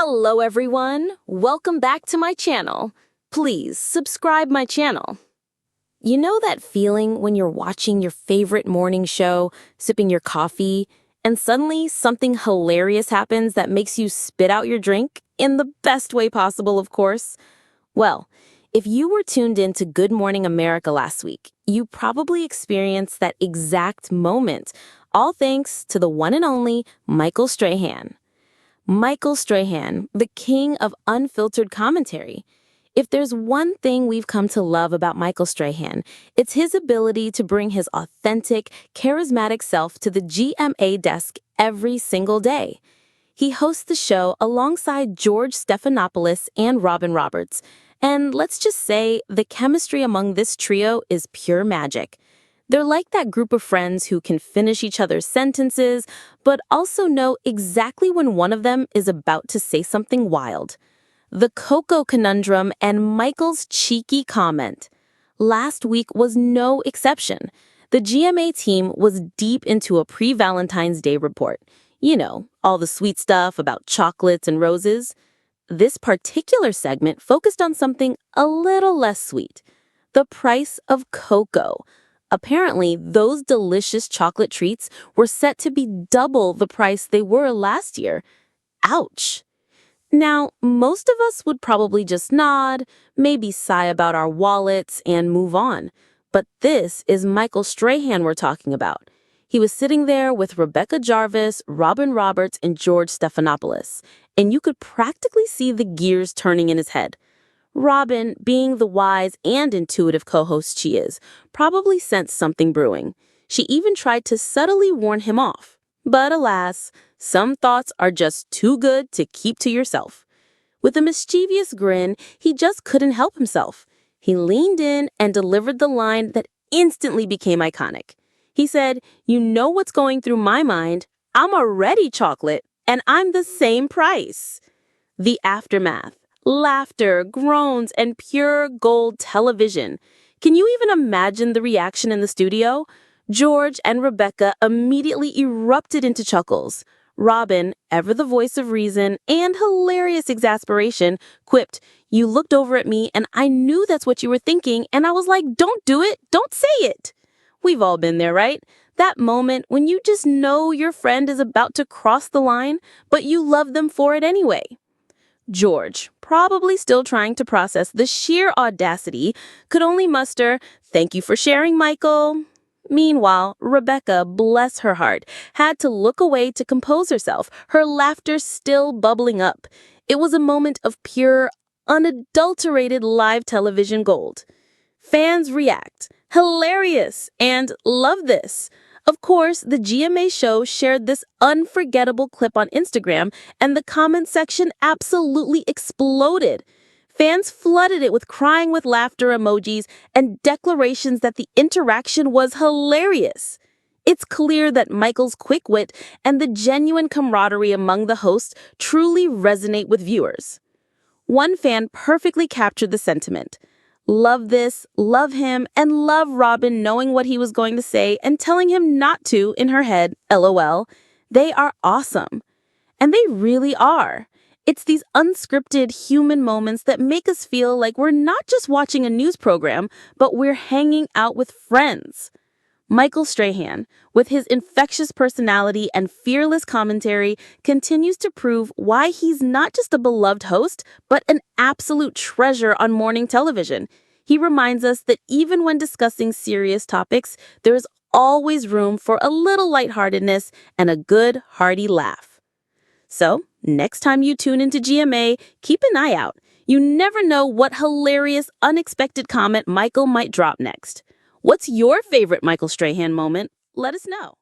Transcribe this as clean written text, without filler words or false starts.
Hello everyone, welcome back to my channel. Please subscribe my channel. You know that feeling when you're watching your favorite morning show, sipping your coffee, and suddenly something hilarious happens that makes you spit out your drink? In the best way possible, of course. Well, if you were tuned in to Good Morning America last week, you probably experienced that exact moment, all thanks to the one and only Michael Strahan. Michael Strahan, the king of unfiltered commentary. If there's one thing we've come to love about Michael Strahan, it's his ability to bring his authentic, charismatic self to the GMA desk every single day. He hosts the show alongside George Stephanopoulos and Robin Roberts. And let's just say the chemistry among this trio is pure magic. They're like that group of friends who can finish each other's sentences, but also know exactly when one of them is about to say something wild. The Coco conundrum and Michael's cheeky comment. Last week was no exception. The GMA team was deep into a pre-Valentine's Day report. You know, all the sweet stuff about chocolates and roses. This particular segment focused on something a little less sweet. The price of cocoa. Apparently, those delicious chocolate treats were set to be double the price they were last year. Ouch! Now, most of us would probably just nod, maybe sigh about our wallets, and move on. But this is Michael Strahan we're talking about. He was sitting there with Rebecca Jarvis, Robin Roberts, and George Stephanopoulos, and you could practically see the gears turning in his head. Robin, being the wise and intuitive co-host she is, probably sensed something brewing. She even tried to subtly warn him off. But alas, some thoughts are just too good to keep to yourself. With a mischievous grin, he just couldn't help himself. He leaned in and delivered the line that instantly became iconic. He said, "You know what's going through my mind? I'm already chocolate, and I'm the same price." The aftermath. Laughter, groans, and pure gold television. Can you even imagine the reaction in the studio? George and Rebecca immediately erupted into chuckles. Robin, ever the voice of reason and hilarious exasperation, quipped, "You looked over at me and I knew that's what you were thinking, and I was like, don't do it, don't say it." We've all been there, right? That moment when you just know your friend is about to cross the line, but you love them for it anyway. George, probably still trying to process the sheer audacity, could only muster, "Thank you for sharing, Michael." Meanwhile, Rebecca, bless her heart, had to look away to compose herself, her laughter still bubbling up. It was a moment of pure, unadulterated live television gold. Fans react, "Hilarious," and "Love this." Of course, the GMA show shared this unforgettable clip on Instagram, and the comment section absolutely exploded. Fans flooded it with crying with laughter emojis and declarations that the interaction was hilarious. It's clear that Michael's quick wit and the genuine camaraderie among the hosts truly resonate with viewers. One fan perfectly captured the sentiment. "Love this, love him, and love Robin knowing what he was going to say and telling him not to in her head, LOL. They are awesome." And they really are. It's these unscripted human moments that make us feel like we're not just watching a news program, but we're hanging out with friends. Michael Strahan, with his infectious personality and fearless commentary, continues to prove why he's not just a beloved host, but an absolute treasure on morning television. He reminds us that even when discussing serious topics, there is always room for a little lightheartedness and a good, hearty laugh. So, next time you tune into GMA, keep an eye out. You never know what hilarious, unexpected comment Michael might drop next. What's your favorite Michael Strahan moment? Let us know.